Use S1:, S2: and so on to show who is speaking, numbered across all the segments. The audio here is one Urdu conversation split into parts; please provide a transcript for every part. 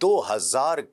S1: 2000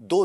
S1: 2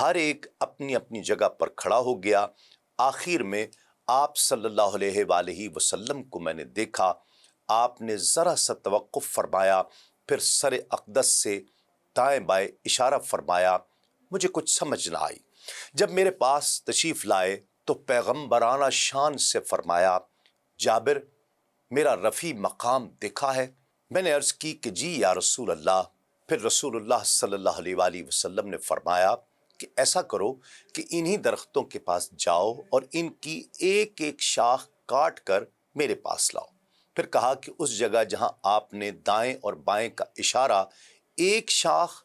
S1: ہر ایک اپنی اپنی جگہ پر کھڑا ہو گیا۔ آخر میں آپ صلی اللہ علیہ وآلہ وسلم کو میں نے دیکھا، آپ نے ذرا سا توقف فرمایا، پھر سر اقدس سے دائیں بائیں اشارہ فرمایا۔ مجھے کچھ سمجھ نہ آئی۔ جب میرے پاس تشریف لائے تو پیغمبرانہ شان سے فرمایا، جابر میرا رفیع مقام دیکھا ہے؟ میں نے عرض کی کہ جی یا رسول اللہ۔ پھر رسول اللہ صلی اللہ علیہ وآلہ وسلم نے فرمایا کہ ایسا کرو کہ انہی درختوں کے پاس جاؤ اور ان کی ایک ایک شاخ کاٹ کر میرے پاس لاؤ۔ پھر کہا کہ اس جگہ جہاں آپ نے دائیں اور بائیں کا اشارہ، ایک شاخ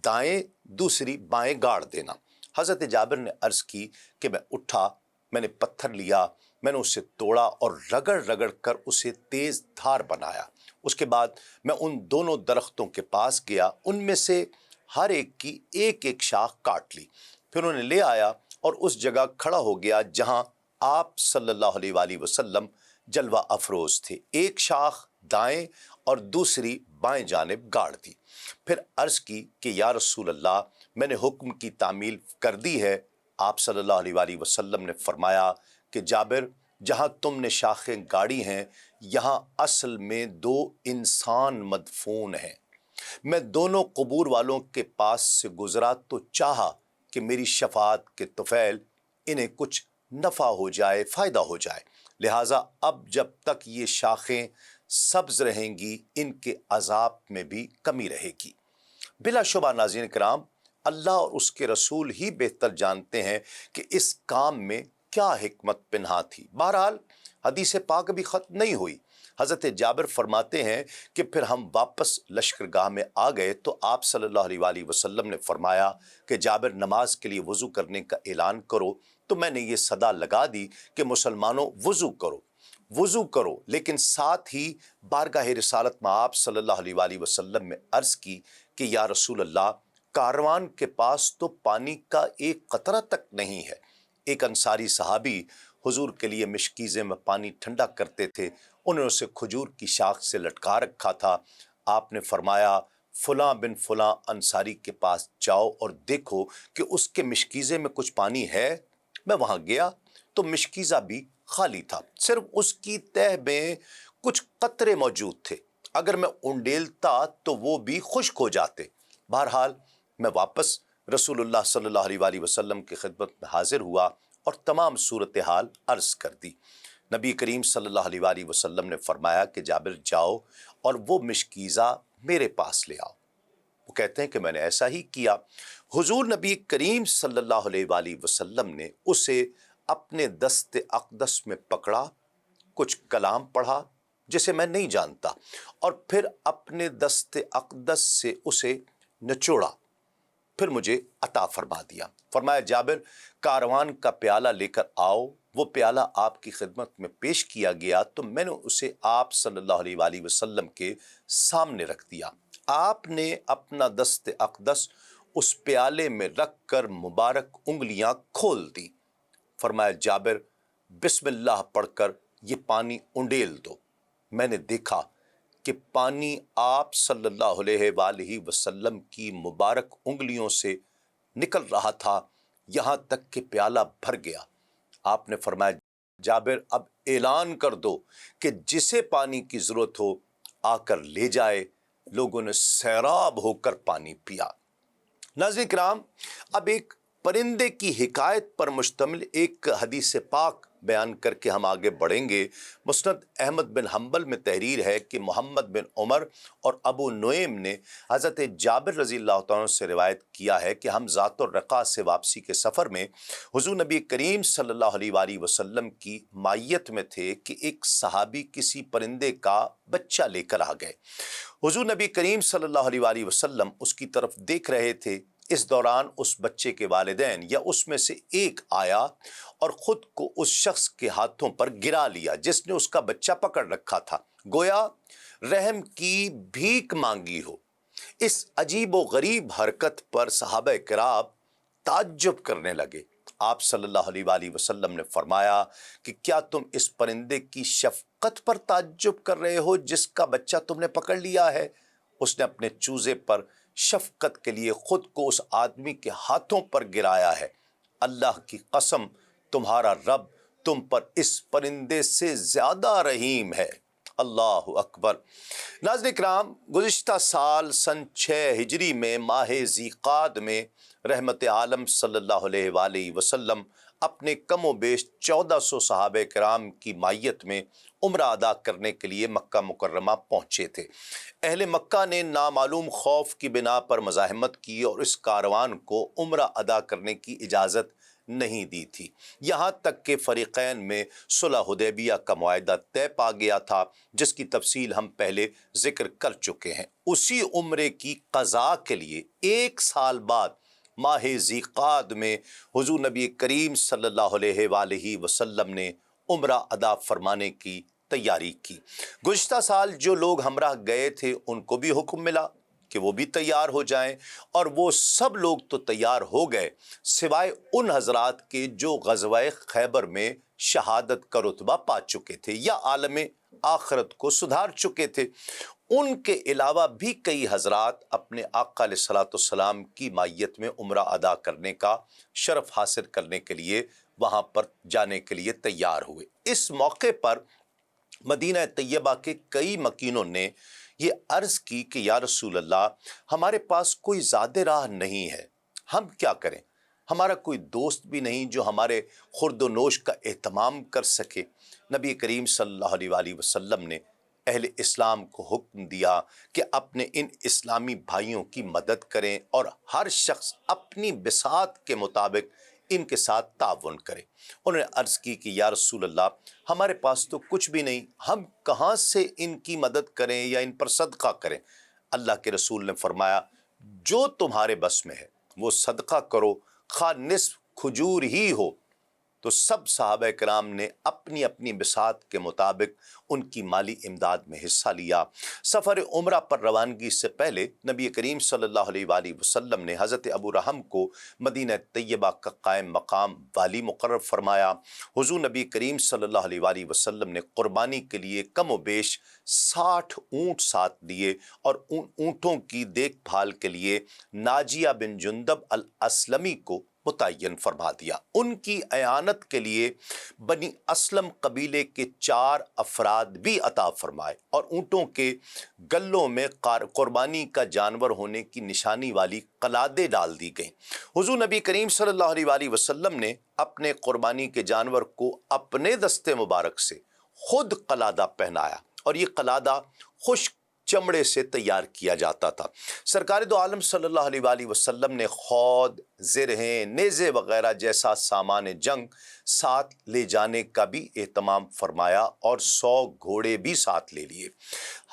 S1: دائیں دوسری بائیں گاڑ دینا۔ حضرت جابر نے عرض کی کہ میں اٹھا، میں نے پتھر لیا، میں نے اسے توڑا اور رگڑ رگڑ کر اسے تیز دھار بنایا۔ اس کے بعد میں ان دونوں درختوں کے پاس گیا، ان میں سے ہر ایک کی ایک ایک شاخ کاٹ لی، پھر انہیں لے آیا اور اس جگہ کھڑا ہو گیا جہاں آپ صلی اللہ علیہ وآلہ وسلم جلوہ افروز تھے۔ ایک شاخ دائیں اور دوسری بائیں جانب گاڑ دی۔ پھر عرض کی کہ یا رسول اللہ، میں نے حکم کی تعمیل کر دی ہے۔ آپ صلی اللہ علیہ وآلہ وسلم نے فرمایا کہ جابر، جہاں تم نے شاخیں گاڑی ہیں یہاں اصل میں دو انسان مدفون ہیں۔ میں دونوں قبور والوں کے پاس سے گزرا تو چاہا کہ میری شفاعت کے طفیل انہیں کچھ نفع ہو جائے، فائدہ ہو جائے، لہٰذا اب جب تک یہ شاخیں سبز رہیں گی ان کے عذاب میں بھی کمی رہے گی۔ بلا شبہ ناظرین کرام، اللہ اور اس کے رسول ہی بہتر جانتے ہیں کہ اس کام میں کیا حکمت پنہا تھی۔ بہرحال حدیث پاک بھی ختم نہیں ہوئی۔ حضرت جابر فرماتے ہیں کہ پھر ہم واپس لشکرگاہ میں آ گئے تو آپ صلی اللہ علیہ وآلہ وسلم نے فرمایا کہ جابر نماز کے لیے وضو کرنے کا اعلان کرو، تو میں نے یہ صدا لگا دی کہ مسلمانوں وضو کرو، وضو کرو، لیکن ساتھ ہی بارگاہ رسالت میں آپ صلی اللہ علیہ وآلہ وسلم میں عرض کی کہ یا رسول اللہ، کاروان کے پاس تو پانی کا ایک قطرہ تک نہیں ہے۔ ایک انصاری صحابی حضور کے لیے مشکیزے میں پانی ٹھنڈا کرتے تھے، انہوں نے اسے کھجور کی شاخ سے لٹکا رکھا تھا۔ آپ نے فرمایا فلاں بن فلاں انصاری کے پاس جاؤ اور دیکھو کہ اس کے مشکیزے میں کچھ پانی ہے۔ میں وہاں گیا تو مشکیزہ بھی خالی تھا، صرف اس کی تہہ میں کچھ قطرے موجود تھے، اگر میں انڈیلتا تو وہ بھی خشک ہو جاتے۔ بہرحال میں واپس رسول اللہ صلی اللہ علیہ وآلہ وسلم کی خدمت میں حاضر ہوا اور تمام صورتحال عرض کر دی۔ نبی کریم صلی اللہ علیہ وآلہ وسلم نے فرمایا کہ جابر جاؤ اور وہ مشکیزہ میرے پاس لے آؤ۔ وہ کہتے ہیں کہ میں نے ایسا ہی کیا۔ حضور نبی کریم صلی اللہ علیہ وآلہ وسلم نے اسے اپنے دست اقدس میں پکڑا، کچھ کلام پڑھا جسے میں نہیں جانتا، اور پھر اپنے دست اقدس سے اسے نچوڑا، پھر مجھے عطا فرما دیا۔ فرمایا جابر کاروان کا پیالہ لے کر آؤ۔ وہ پیالہ آپ کی خدمت میں پیش کیا گیا تو میں نے اسے آپ صلی اللہ علیہ وآلہ وسلم کے سامنے رکھ دیا۔ آپ نے اپنا دست اقدس اس پیالے میں رکھ کر مبارک انگلیاں کھول دی۔ فرمایا جابر بسم اللہ پڑھ کر یہ پانی انڈیل دو۔ میں نے دیکھا کہ پانی آپ صلی اللہ علیہ وآلہ وسلم کی مبارک انگلیوں سے نکل رہا تھا، یہاں تک کہ پیالہ بھر گیا۔ آپ نے فرمایا جابر اب اعلان کر دو کہ جسے پانی کی ضرورت ہو آ کر لے جائے۔ لوگوں نے سیراب ہو کر پانی پیا۔ ناظرین کرام، اب ایک پرندے کی حکایت پر مشتمل ایک حدیث پاک بیان کر کے ہم آگے بڑھیں گے۔ مسند احمد بن حنبل میں تحریر ہے کہ محمد بن عمر اور ابو نعیم نے حضرت جابر رضی اللہ تعالیٰ عنہ سے روایت کیا ہے کہ ہم ذات الرقاع سے واپسی کے سفر میں حضور نبی کریم صلی اللہ علیہ وآلہ وسلم کی معیت میں تھے کہ ایک صحابی کسی پرندے کا بچہ لے کر آ گئے۔ حضور نبی کریم صلی اللہ علیہ وآلہ وسلم اس کی طرف دیکھ رہے تھے۔ اس دوران اس بچے کے والدین یا اس میں سے ایک آیا اور خود کو اس شخص کے ہاتھوں پر گرا لیا جس نے اس کا بچہ پکڑ رکھا تھا، گویا رحم کی بھیک مانگی ہو۔ اس عجیب و غریب حرکت پر صحابہ کرام تعجب کرنے لگے۔ آپ صلی اللہ علیہ وآلہ وسلم نے فرمایا کہ کیا تم اس پرندے کی شفقت پر تعجب کر رہے ہو جس کا بچہ تم نے پکڑ لیا ہے؟ اس نے اپنے چوزے پر شفقت کے لیے خود کو اس آدمی کے ہاتھوں پر گرایا ہے۔ اللہ کی قسم تمہارا رب تم پر اس پرندے سے زیادہ رحیم ہے۔ اللہ اکبر۔ ناظرین کرام، گزشتہ سال سن 6 ہجری میں ماہ ذیقعد میں رحمت عالم صلی اللہ علیہ وآلہ وسلم اپنے کم و بیش 1400 صحابہ کرام کی معیت میں عمرہ ادا کرنے کے لیے مکہ مکرمہ پہنچے تھے۔ اہل مکہ نے نامعلوم خوف کی بنا پر مزاحمت کی اور اس کاروان کو عمرہ ادا کرنے کی اجازت نہیں دی تھی، یہاں تک کہ فریقین میں صلح حدیبیہ کا معاہدہ طے پا گیا تھا، جس کی تفصیل ہم پہلے ذکر کر چکے ہیں۔ اسی عمرے کی قضاء کے لیے 1 سال بعد ماہ ذیقعد میں حضور نبی کریم صلی اللہ علیہ وآلہ وسلم نے عمرہ ادا فرمانے کی تیاری کی۔ گزشتہ سال جو لوگ ہمراہ گئے تھے ان کو بھی حکم ملا کہ وہ بھی تیار ہو جائیں، اور وہ سب لوگ تو تیار ہو گئے سوائے ان حضرات کے جو غزوہ خیبر میں شہادت کا رتبہ پا چکے تھے یا عالم آخرت کو سدھار چکے تھے۔ ان کے علاوہ بھی کئی حضرات اپنے آقا علیہ الصلوۃ والسلام کی معیت میں عمرہ ادا کرنے کا شرف حاصل کرنے کے لیے وہاں پر جانے کے لیے تیار ہوئے۔ اس موقع پر مدینہ طیبہ کے کئی مکینوں نے یہ عرض کی کہ یا رسول اللہ، ہمارے پاس کوئی زیادہ راہ نہیں ہے، ہم کیا کریں؟ ہمارا کوئی دوست بھی نہیں جو ہمارے خورد و نوش کا اہتمام کر سکے۔ نبی کریم صلی اللہ علیہ وآلہ وسلم نے اہل اسلام کو حکم دیا کہ اپنے ان اسلامی بھائیوں کی مدد کریں اور ہر شخص اپنی بساط کے مطابق ان کے ساتھ تعاون کرے۔ انہوں نے عرض کی کہ یا رسول اللہ، ہمارے پاس تو کچھ بھی نہیں، ہم کہاں سے ان کی مدد کریں یا ان پر صدقہ کریں؟ اللہ کے رسول نے فرمایا، جو تمہارے بس میں ہے وہ صدقہ کرو، خواہ نصف کھجور ہی ہو۔ تو سب صحابہ کرام نے اپنی اپنی بساط کے مطابق ان کی مالی امداد میں حصہ لیا۔ سفر عمرہ پر روانگی سے پہلے نبی کریم صلی اللہ علیہ وآلہ وسلم نے حضرت ابو رحم کو مدینہ طیبہ کا قائم مقام والی مقرر فرمایا۔ حضور نبی کریم صلی اللہ علیہ وآلہ وسلم نے قربانی کے لیے کم و بیش 60 اونٹ ساتھ دیے اور ان اونٹوں کی دیکھ بھال کے لیے ناجیہ بن جندب الاسلمی کو متعین فرما دیا۔ ان کی اعانت کے لیے بنی اسلم قبیلے کے 4 افراد بھی عطا فرمائے اور اونٹوں کے گلوں میں قربانی کا جانور ہونے کی نشانی والی قلادیں ڈال دی گئیں۔ حضور نبی کریم صلی اللہ علیہ وآلہ وسلم نے اپنے قربانی کے جانور کو اپنے دستے مبارک سے خود قلادہ پہنایا، اور یہ قلادہ خشک چمڑے سے تیار کیا جاتا تھا۔ سرکار دو عالم صلی اللہ علیہ وآلہ وسلم نے خود، زرہیں، نیزے وغیرہ جیسا سامان جنگ ساتھ لے جانے کا بھی اہتمام فرمایا اور 100 گھوڑے بھی ساتھ لے لیے۔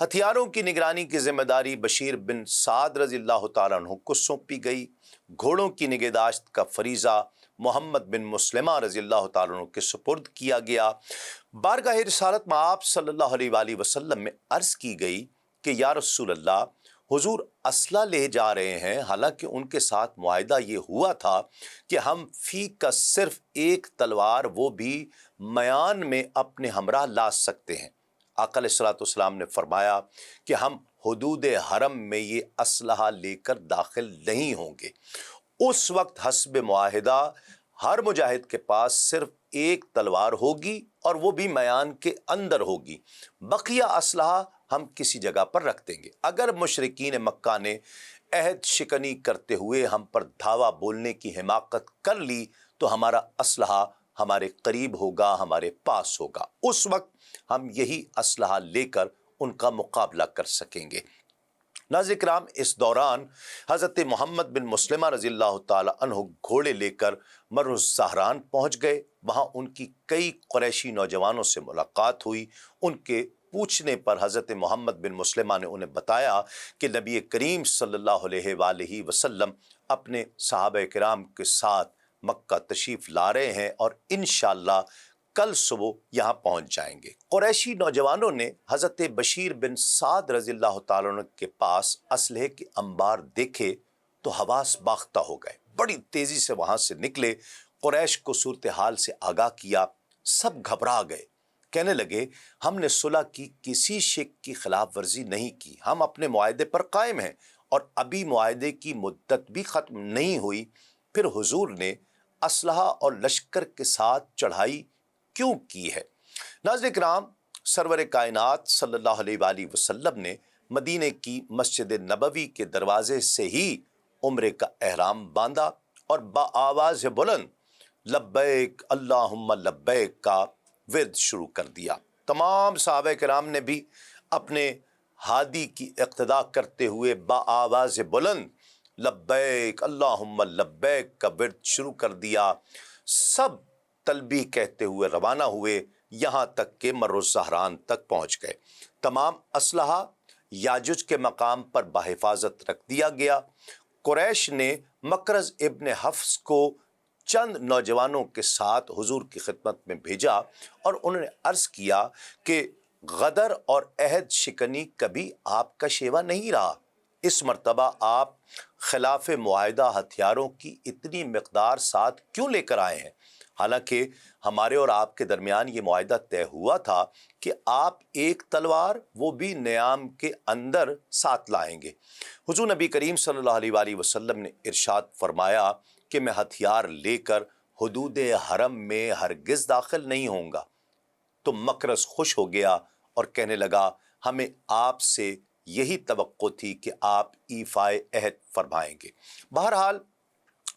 S1: ہتھیاروں کی نگرانی کی ذمہ داری بشیر بن سعد رضی اللہ تعالیٰ عنہ کو سونپی گئی۔ گھوڑوں کی نگہداشت کا فریضہ محمد بن مسلمہ رضی اللہ تعالیٰ عنہ کے سپرد کیا گیا۔ بارگاہ رسالت میں آپ صلی اللہ علیہ وآلہ وسلم میں عرض کی گئی کہ یا رسول اللہ، حضور اسلحہ لے جا رہے ہیں، حالانکہ ان کے ساتھ معاہدہ یہ ہوا تھا کہ ہم فی کا صرف ایک تلوار، وہ بھی میان میں، اپنے ہمراہ لا سکتے ہیں۔ آقا علیہ الصلوۃ والسلام نے فرمایا کہ ہم حدود حرم میں یہ اسلحہ لے کر داخل نہیں ہوں گے۔ اس وقت حسب معاہدہ ہر مجاہد کے پاس صرف ایک تلوار ہوگی اور وہ بھی میان کے اندر ہوگی، بقیہ اسلحہ ہم کسی جگہ پر رکھ دیں گے۔ اگر مشرکین مکہ نے عہد شکنی کرتے ہوئے ہم پر دھاوا بولنے کی حماقت کر لی تو ہمارا اسلحہ ہمارے قریب ہوگا، ہمارے پاس ہوگا، اس وقت ہم یہی اسلحہ لے کر ان کا مقابلہ کر سکیں گے۔ ناظرین کرام، اس دوران حضرت محمد بن مسلمہ رضی اللہ تعالی عنہ گھوڑے لے کر مر الزہران پہنچ گئے۔ وہاں ان کی کئی قریشی نوجوانوں سے ملاقات ہوئی۔ ان کے پوچھنے پر حضرت محمد بن مسلمہ نے انہیں بتایا کہ نبی کریم صلی اللہ علیہ وآلہ وسلم اپنے صحابہ کرام کے ساتھ مکہ تشریف لا رہے ہیں اور انشاءاللہ کل صبح یہاں پہنچ جائیں گے۔ قریشی نوجوانوں نے حضرت بشیر بن سعد رضی اللہ تعالیٰ عنہ کے پاس اسلحے کے انبار دیکھے تو حواس باختہ ہو گئے، بڑی تیزی سے وہاں سے نکلے، قریش کو صورتحال سے آگاہ کیا، سب گھبرا گئے، کہنے لگے ہم نے صلح کی کسی شک کی خلاف ورزی نہیں کی، ہم اپنے معاہدے پر قائم ہیں اور ابھی معاہدے کی مدت بھی ختم نہیں ہوئی، پھر حضور نے اسلحہ اور لشکر کے ساتھ چڑھائی کیوں کی ہے؟ ناظرین کرام، سرور کائنات صلی اللہ علیہ وآلہ وسلم نے مدینہ کی مسجد نبوی کے دروازے سے ہی عمرے کا احرام باندھا اور بآواز بلند لبیک اللہم لبیک کا ورد شروع کر دیا۔ تمام صحابہ کرام نے بھی اپنے ہادی کی اقتداء کرتے ہوئے بآواز بلند لبیک اللہم لبیک کا ورد شروع کر دیا۔ سب تلبیہ کہتے ہوئے روانہ ہوئے، یہاں تک کہ مر الزہران تک پہنچ گئے۔ تمام اسلحہ یاجوج کے مقام پر بحفاظت رکھ دیا گیا۔ قریش نے مکرز ابن حفص کو چند نوجوانوں کے ساتھ حضور کی خدمت میں بھیجا اور انہوں نے عرض کیا کہ غدر اور عہد شکنی کبھی آپ کا شیوا نہیں رہا، اس مرتبہ آپ خلاف معاہدہ ہتھیاروں کی اتنی مقدار ساتھ کیوں لے کر آئے ہیں؟ حالانکہ ہمارے اور آپ کے درمیان یہ معاہدہ طے ہوا تھا کہ آپ ایک تلوار، وہ بھی نیام کے اندر، ساتھ لائیں گے۔ حضور نبی کریم صلی اللہ علیہ وآلہ وسلم نے ارشاد فرمایا کہ میں ہتھیار لے کر حدود حرم میں ہرگز داخل نہیں ہوں گا۔ تو مکرز خوش ہو گیا اور کہنے لگا ہمیں آپ سے یہی توقع تھی کہ آپ ایفائے عہد فرمائیں گے۔ بہرحال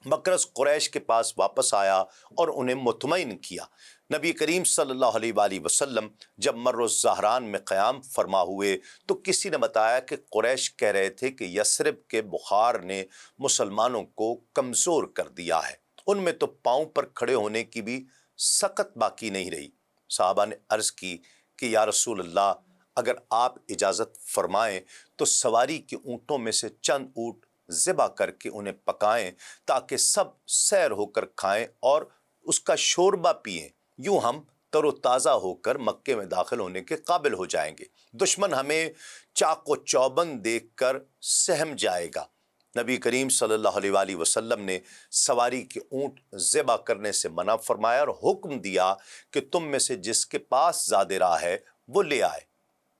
S1: مکرز قریش کے پاس واپس آیا اور انہیں مطمئن کیا۔ نبی کریم صلی اللہ علیہ وآلہ وسلم جب مر الزہران میں قیام فرما ہوئے تو کسی نے بتایا کہ قریش کہہ رہے تھے کہ یثرب کے بخار نے مسلمانوں کو کمزور کر دیا ہے، ان میں تو پاؤں پر کھڑے ہونے کی بھی سخت باقی نہیں رہی۔ صحابہ نے عرض کی کہ یا رسول اللہ، اگر آپ اجازت فرمائیں تو سواری کے اونٹوں میں سے چند اونٹ ذبح کر کے انہیں پکائیں تاکہ سب سیر ہو کر کھائیں اور اس کا شوربہ پئیں، یوں ہم تر و تازہ ہو کر مکے میں داخل ہونے کے قابل ہو جائیں گے، دشمن ہمیں چاق و چوبند دیکھ کر سہم جائے گا۔ نبی کریم صلی اللہ علیہ وآلہ وسلم نے سواری کے اونٹ ذبح کرنے سے منع فرمایا اور حکم دیا کہ تم میں سے جس کے پاس زیادہ راہ ہے وہ لے آئے۔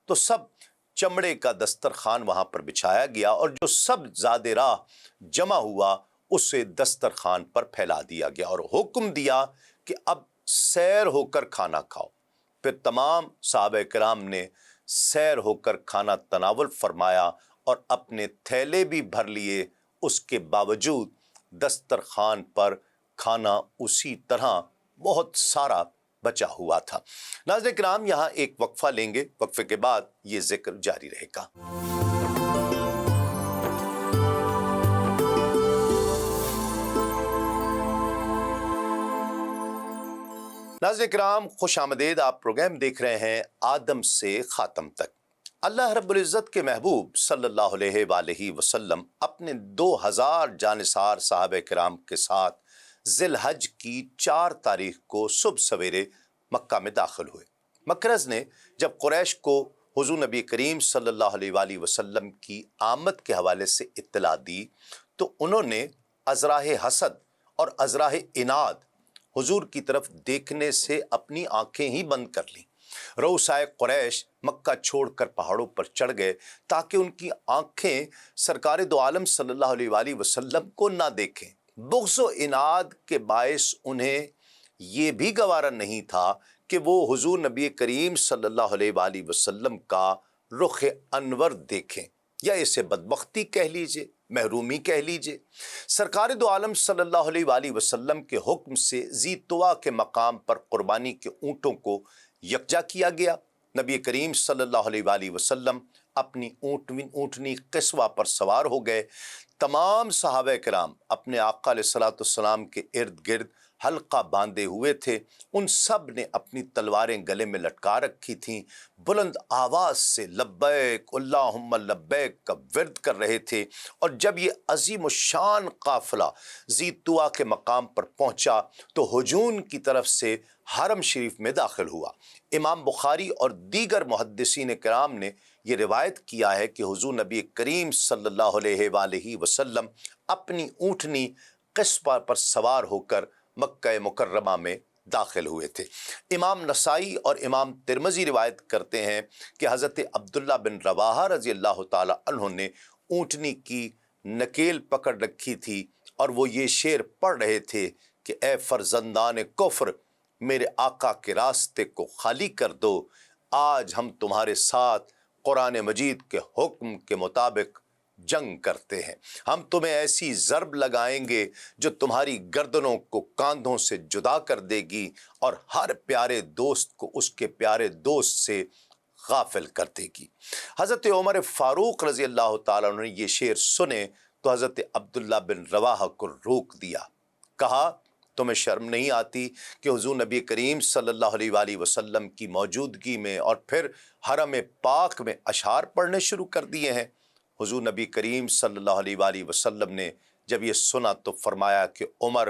S1: تو سب چمڑے کا دسترخوان وہاں پر بچھایا گیا اور جو سب زیادہ راہ جمع ہوا اسے دسترخوان پر پھیلا دیا گیا اور حکم دیا کہ اب سیر ہو کر کھانا کھاؤ۔ پھر تمام صحابہ کرام نے سیر ہو کر کھانا تناول فرمایا اور اپنے تھیلے بھی بھر لیے، اس کے باوجود دسترخوان پر کھانا اسی طرح بہت سارا بچا ہوا تھا۔ ناظرین کرام، یہاں ایک وقفہ لیں گے، وقفے کے بعد یہ ذکر جاری رہے گا۔ ناظرین کرام، خوش آمدید، آپ پروگرام دیکھ رہے ہیں آدم سے خاتم تک۔ اللہ رب العزت کے محبوب صلی اللہ علیہ وآلہ وسلم اپنے 2000 جانثار صحابہ کرام کے ساتھ ذی الحج کی 4 تاریخ کو صبح سویرے مکہ میں داخل ہوئے۔ مکرز نے جب قریش کو حضور نبی کریم صلی اللہ علیہ وآلہ وسلم کی آمد کے حوالے سے اطلاع دی تو انہوں نے ازراہ حسد اور ازراہ عناد حضور کی طرف دیکھنے سے اپنی آنکھیں ہی بند کر لیں۔ رؤسائے قریش مکہ چھوڑ کر پہاڑوں پر چڑھ گئے تاکہ ان کی آنکھیں سرکار دو عالم صلی اللہ علیہ وآلہ وسلم کو نہ دیکھیں۔ بغض و عناد کے باعث انہیں یہ بھی گوارا نہیں تھا کہ وہ حضور نبی کریم صلی اللہ علیہ وآلہ وسلم کا رخ انور دیکھیں، یا اسے بدبختی کہہ لیجئے، محرومی کہہ لیجئے۔ سرکار دو عالم صلی اللہ علیہ وآلہ وسلم کے حکم سے ذی طویٰ کے مقام پر قربانی کے اونٹوں کو یکجا کیا گیا۔ نبی کریم صلی اللہ علیہ وآلہ وسلم اپنی اونٹنی قصوہ پر سوار ہو گئے۔ تمام صحابہ کرام اپنے آقا علیہ السلام کے ارد گرد حلقہ باندھے ہوئے تھے، ان سب نے اپنی تلواریں گلے میں لٹکا رکھی تھیں، بلند آواز سے لبیک اللہم لبیک کا ورد کر رہے تھے۔ اور جب یہ عظیم الشان قافلہ ذی طویٰ کے مقام پر پہنچا تو ہجون کی طرف سے حرم شریف میں داخل ہوا۔ امام بخاری اور دیگر محدثین کرام نے یہ روایت کیا ہے کہ حضور نبی کریم صلی اللہ علیہ وآلہ وسلم اپنی اونٹنی قصبہ پر سوار ہو کر مکہ مکرمہ میں داخل ہوئے تھے۔ امام نسائی اور امام ترمذی روایت کرتے ہیں کہ حضرت عبداللہ بن رواحہ رضی اللہ تعالی عنہ نے اونٹنی کی نکیل پکڑ رکھی تھی اور وہ یہ شعر پڑھ رہے تھے کہ اے فرزندان کفر، میرے آقا کے راستے کو خالی کر دو، آج ہم تمہارے ساتھ قرآن مجید کے حکم کے مطابق جنگ کرتے ہیں، ہم تمہیں ایسی ضرب لگائیں گے جو تمہاری گردنوں کو کاندھوں سے جدا کر دے گی اور ہر پیارے دوست کو اس کے پیارے دوست سے غافل کر دے گی۔ حضرت عمر فاروق رضی اللہ تعالیٰ عنہ نے یہ شعر سنے تو حضرت عبداللہ بن رواحہ کو روک دیا، کہا تمہیں شرم نہیں آتی کہ حضور نبی کریم صلی اللہ علیہ وآلہ وسلم کی موجودگی میں اور پھر حرم پاک میں اشعار پڑھنے شروع کر دیے ہیں؟ حضور نبی کریم صلی اللہ علیہ وآلہ وسلم نے جب یہ سنا تو فرمایا کہ عمر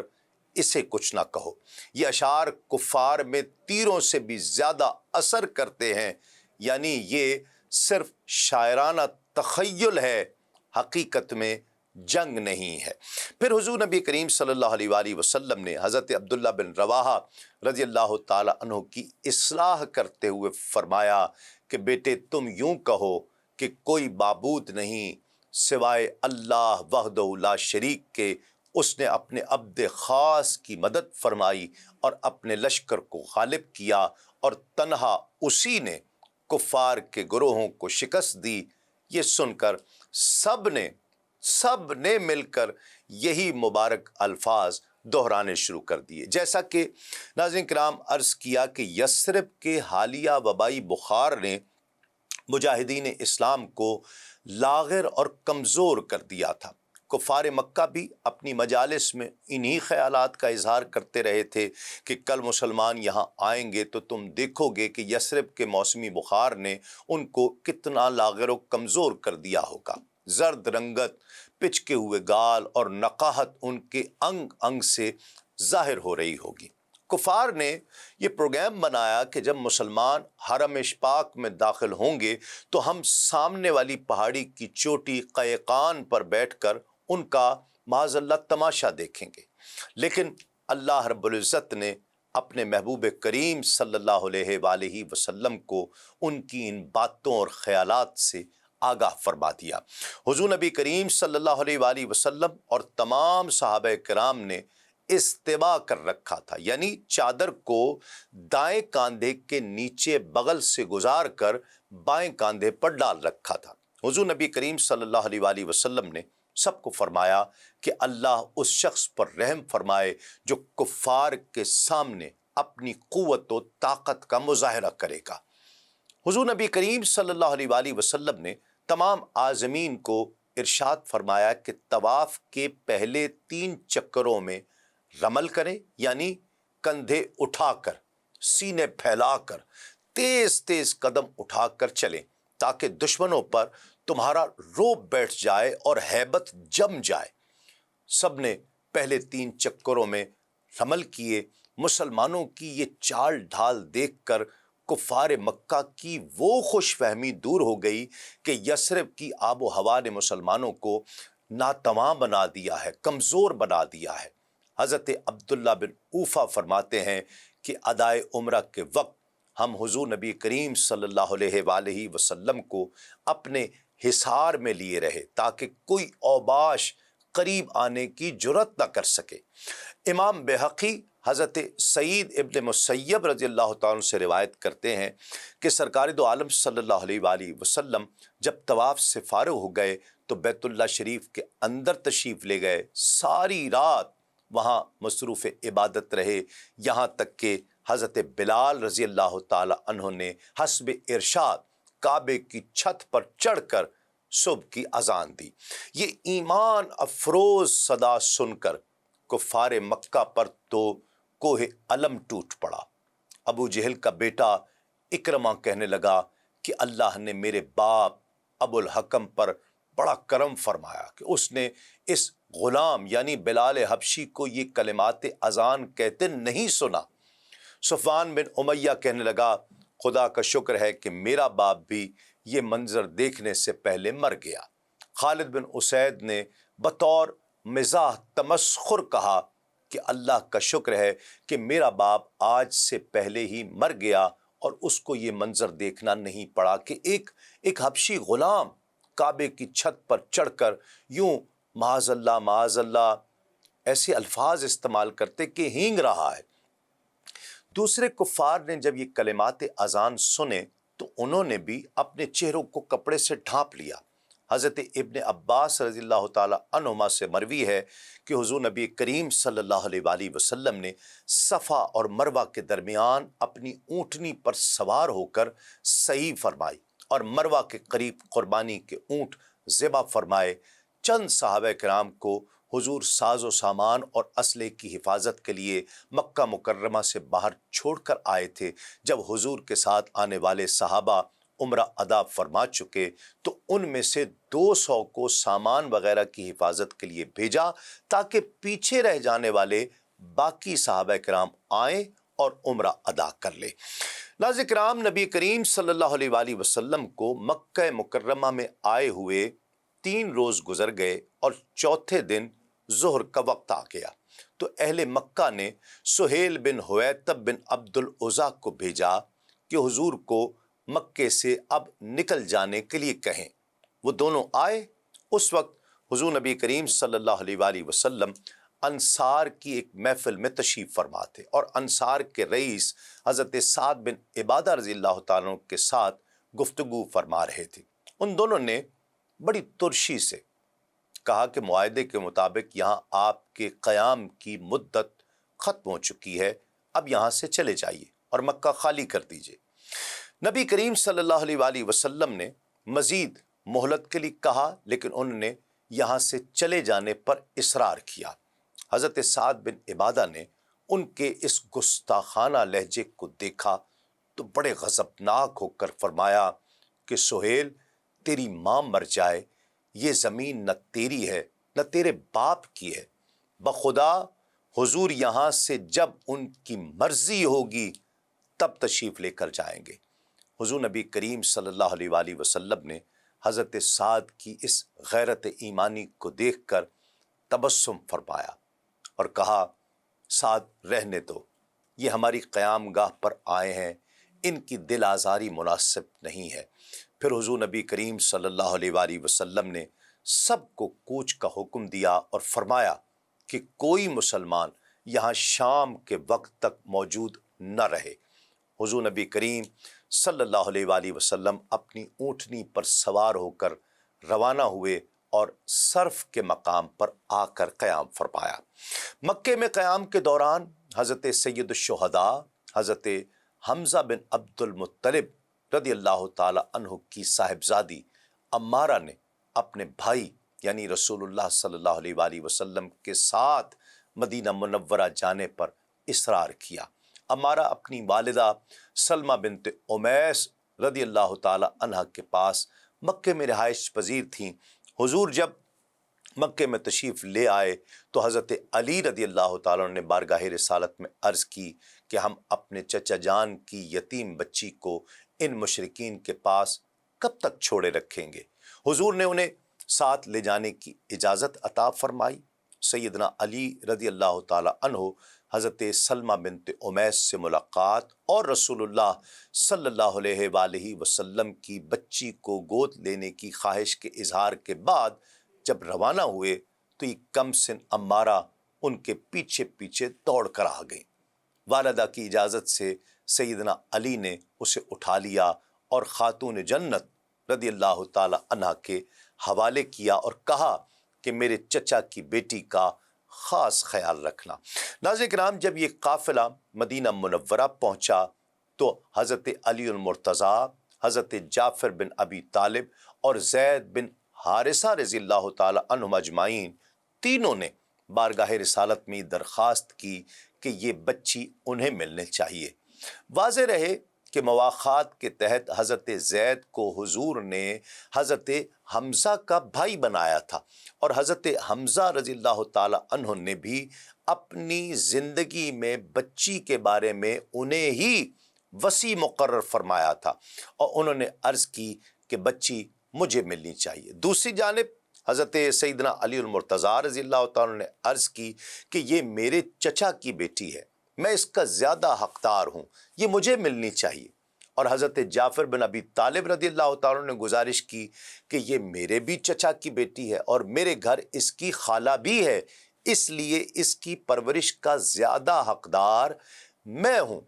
S1: اسے کچھ نہ کہو، یہ اشعار کفار میں تیروں سے بھی زیادہ اثر کرتے ہیں، یعنی یہ صرف شاعرانہ تخیل ہے، حقیقت میں جنگ نہیں ہے۔ پھر حضور نبی کریم صلی اللہ علیہ وآلہ وسلم نے حضرت عبداللہ بن رواحہ رضی اللہ تعالی عنہ کی اصلاح کرتے ہوئے فرمایا کہ بیٹے تم یوں کہو کہ کوئی معبود نہیں سوائے اللہ وحدہ لا شریک کے، اس نے اپنے عبد خاص کی مدد فرمائی اور اپنے لشکر کو غالب کیا اور تنہا اسی نے کفار کے گروہوں کو شکست دی۔ یہ سن کر سب نے مل کر یہی مبارک الفاظ دہرانے شروع کر دیے۔ جیسا کہ ناظرین کرام عرض کیا کہ یثرب کے حالیہ وبائی بخار نے مجاہدین اسلام کو لاغر اور کمزور کر دیا تھا۔ کفار مکہ بھی اپنی مجالس میں انہی خیالات کا اظہار کرتے رہے تھے کہ کل مسلمان یہاں آئیں گے تو تم دیکھو گے کہ یثرب کے موسمی بخار نے ان کو کتنا لاغر و کمزور کر دیا ہوگا۔ زرد رنگت، پچکے ہوئے گال اور نقاہت ان کے انگ انگ سے ظاہر ہو رہی ہوگی۔ کفار نے یہ پروگرام بنایا کہ جب مسلمان حرم پاک میں داخل ہوں گے تو ہم سامنے والی پہاڑی کی چوٹی قیقان پر بیٹھ کر ان کا معاذ اللہ تماشا دیکھیں گے، لیکن اللہ رب العزت نے اپنے محبوب کریم صلی اللہ علیہ وآلہ وسلم کو ان کی ان باتوں اور خیالات سے آگاہ فرما دیا۔ حضور نبی کریم صلی اللہ علیہ وآلہ وسلم اور تمام صحابہ کرام نے استوا کر رکھا تھا، یعنی چادر کو دائیں کاندھے کے نیچے بغل سے گزار کر بائیں کاندھے پر ڈال رکھا تھا۔ حضور نبی کریم صلی اللہ علیہ وآلہ وسلم نے سب کو فرمایا کہ اللہ اس شخص پر رحم فرمائے جو کفار کے سامنے اپنی قوت و طاقت کا مظاہرہ کرے گا۔ حضور نبی کریم صلی اللہ علیہ وآلہ وسلم نے تمام عازمین کو ارشاد فرمایا کہ طواف کے پہلے 3 چکروں میں رمل کریں، یعنی کندھے اٹھا کر، سینے پھیلا کر، تیز تیز قدم اٹھا کر چلیں تاکہ دشمنوں پر تمہارا رعب بیٹھ جائے اور ہیبت جم جائے۔ سب نے پہلے 3 چکروں میں رمل کیے۔ مسلمانوں کی یہ چال ڈھال دیکھ کر کفار مکہ کی وہ خوش فہمی دور ہو گئی کہ یثرب کی آب و ہوا نے مسلمانوں کو ناتواں بنا دیا ہے، کمزور بنا دیا ہے۔ حضرت عبداللہ بن اوفا فرماتے ہیں کہ ادائے عمرہ کے وقت ہم حضور نبی کریم صلی اللہ علیہ وآلہ وسلم کو اپنے حصار میں لیے رہے تاکہ کوئی اوباش قریب آنے کی جرت نہ کر سکے۔ امام بہقی حضرت سعید ابن مسیب رضی اللہ تعالیٰ سے روایت کرتے ہیں کہ سرکار دو عالم صلی اللہ علیہ وآلہ وسلم جب طواف سے فارغ ہو گئے تو بیت اللہ شریف کے اندر تشریف لے گئے، ساری رات وہاں مصروف عبادت رہے، یہاں تک کہ حضرت بلال رضی اللہ تعالی عنہ نے حسب ارشاد کعبے کی چھت پر چڑھ کر صبح کی اذان دی۔ یہ ایمان افروز صدا سن کر کفار مکہ پر تو کوہ علم ٹوٹ پڑا۔ ابو جہل کا بیٹا اکرمہ کہنے لگا کہ اللہ نے میرے باپ ابو الحکم پر بڑا کرم فرمایا کہ اس نے اس غلام یعنی بلال حبشی کو یہ کلمات اذان کہتے نہیں سنا۔ صفوان بن امیہ کہنے لگا خدا کا شکر ہے کہ میرا باپ بھی یہ منظر دیکھنے سے پہلے مر گیا۔ خالد بن اسید نے بطور مزاح تمسخر کہا کہ اللہ کا شکر ہے کہ میرا باپ آج سے پہلے ہی مر گیا اور اس کو یہ منظر دیکھنا نہیں پڑا کہ ایک حبشی غلام کعبے کی چھت پر چڑھ کر یوں معاذ اللہ ایسے الفاظ استعمال کرتے کہ ہینگ رہا ہے۔ دوسرے کفار نے جب یہ کلمات اذان سنے تو انہوں نے بھی اپنے چہروں کو کپڑے سے ڈھانپ لیا۔ حضرت ابن عباس رضی اللہ تعالی عنہما سے مروی ہے کہ حضور نبی کریم صلی اللہ علیہ وآلہ وسلم نے صفا اور مروہ کے درمیان اپنی اونٹنی پر سوار ہو کر سعی فرمائی اور مروہ کے قریب قربانی کے اونٹ ذبح فرمائے۔ چند صحابہ کرام کو حضور ساز و سامان اور اسلحے کی حفاظت کے لیے مکہ مکرمہ سے باہر چھوڑ کر آئے تھے۔ جب حضور کے ساتھ آنے والے صحابہ عمرہ ادا فرما چکے تو ان میں سے 200 کو سامان وغیرہ کی حفاظت کے لیے بھیجا تاکہ پیچھے رہ جانے والے باقی صحابہ کرام آئیں اور عمرہ ادا کر لیں۔ ناظرین کرام، نبی کریم صلی اللہ علیہ وآلہ وسلم کو مکہ مکرمہ میں آئے ہوئے 3 روز گزر گئے اور چوتھے دن ظہر کا وقت آ گیا تو اہل مکہ نے سہیل بن حویطب بن عبد العزیٰ کو بھیجا کہ حضور کو مکے سے اب نکل جانے کے لیے کہیں۔ وہ دونوں آئے۔ اس وقت حضور نبی کریم صلی اللہ علیہ وآلہ وسلم انصار کی ایک محفل میں تشریف فرما تھے اور انصار کے رئیس حضرت سعد بن عبادہ رضی اللہ تعالیٰ عنہ کے ساتھ گفتگو فرما رہے تھے۔ ان دونوں نے بڑی ترشی سے کہا کہ معاہدے کے مطابق یہاں آپ کے قیام کی مدت ختم ہو چکی ہے، اب یہاں سے چلے جائیے اور مکہ خالی کر دیجیے۔ نبی کریم صلی اللہ علیہ وآلہ وسلم نے مزید مہلت کے لیے کہا لیکن انہوں نے یہاں سے چلے جانے پر اصرار کیا۔ حضرت سعد بن عبادہ نے ان کے اس گستاخانہ لہجے کو دیکھا تو بڑے غضبناک ہو کر فرمایا کہ سہیل، تیری ماں مر جائے، یہ زمین نہ تیری ہے نہ تیرے باپ کی ہے، بخدا حضور یہاں سے جب ان کی مرضی ہوگی تب تشریف لے کر جائیں گے۔ حضور نبی کریم صلی اللہ علیہ وآلہ وسلم نے حضرت سعد کی اس غیرت ایمانی کو دیکھ کر تبسم فرمایا اور کہا، سعد رہنے دو، یہ ہماری قیام گاہ پر آئے ہیں، ان کی دل آزاری مناسب نہیں ہے۔ پھر حضور نبی کریم صلی اللہ علیہ وآلہ وسلم نے سب کو کوچ کا حکم دیا اور فرمایا کہ کوئی مسلمان یہاں شام کے وقت تک موجود نہ رہے۔ حضور نبی کریم صلی اللہ علیہ وآلہ وسلم اپنی اونٹنی پر سوار ہو کر روانہ ہوئے اور صرف کے مقام پر آ کر قیام فرمایا۔ مکے میں قیام کے دوران حضرت سید الشہداء حضرت حمزہ بن عبد المطلب رضی اللہ تعالی عنہ کی صاحبزادی عمارہ نے اپنے بھائی یعنی رسول اللہ صلی اللہ علیہ وآلہ وسلم کے ساتھ مدینہ منورہ جانے پر اصرار کیا۔ عمارہ اپنی والدہ سلمہ بنت امیس رضی اللہ تعالی عنہ کے پاس مکے میں رہائش پذیر تھیں۔ حضور جب مکے میں تشریف لے آئے تو حضرت علی رضی اللہ تعالیٰ نے بارگاہ رسالت میں عرض کی کہ ہم اپنے چچا جان کی یتیم بچی کو ان مشرکین کے پاس کب تک چھوڑے رکھیں گے؟ حضور نے انہیں ساتھ لے جانے کی اجازت عطا فرمائی۔ سیدنا علی رضی اللہ تعالیٰ عنہ حضرت سلمہ بنت امیس سے ملاقات اور رسول اللہ صلی اللہ علیہ وآلہ وسلم کی بچی کو گود لینے کی خواہش کے اظہار کے بعد جب روانہ ہوئے تو یہ کم سن عمارہ ان کے پیچھے پیچھے دوڑ کر آ گئی۔ والدہ کی اجازت سے سیدنا علی نے اسے اٹھا لیا اور خاتون جنت رضی اللہ تعالی عنہ کے حوالے کیا اور کہا کہ میرے چچا کی بیٹی کا خاص خیال رکھنا۔ ناظرین کرام، جب یہ قافلہ مدینہ منورہ پہنچا تو حضرت علی المرتضیٰ، حضرت جعفر بن ابی طالب اور زید بن حارثہ رضی اللہ تعالی عنہم اجمعین تینوں نے بارگاہ رسالت میں درخواست کی کہ یہ بچی انہیں ملنے چاہیے۔ واضح رہے کہ مواخات کے تحت حضرت زید کو حضور نے حضرت حمزہ کا بھائی بنایا تھا اور حضرت حمزہ رضی اللہ تعالی عنہ نے بھی اپنی زندگی میں بچی کے بارے میں انہیں ہی وصی مقرر فرمایا تھا اور انہوں نے عرض کی کہ بچی مجھے ملنی چاہیے۔ دوسری جانب حضرت سیدنا علی المرتضیٰ رضی اللہ تعالیٰ نے عرض کی کہ یہ میرے چچا کی بیٹی ہے، میں اس کا زیادہ حقدار ہوں، یہ مجھے ملنی چاہیے۔ اور حضرت جعفر بن ابی طالب رضی اللہ تعالیٰ نے گزارش کی کہ یہ میرے بھی چچا کی بیٹی ہے اور میرے گھر اس کی خالہ بھی ہے، اس لیے اس کی پرورش کا زیادہ حقدار میں ہوں۔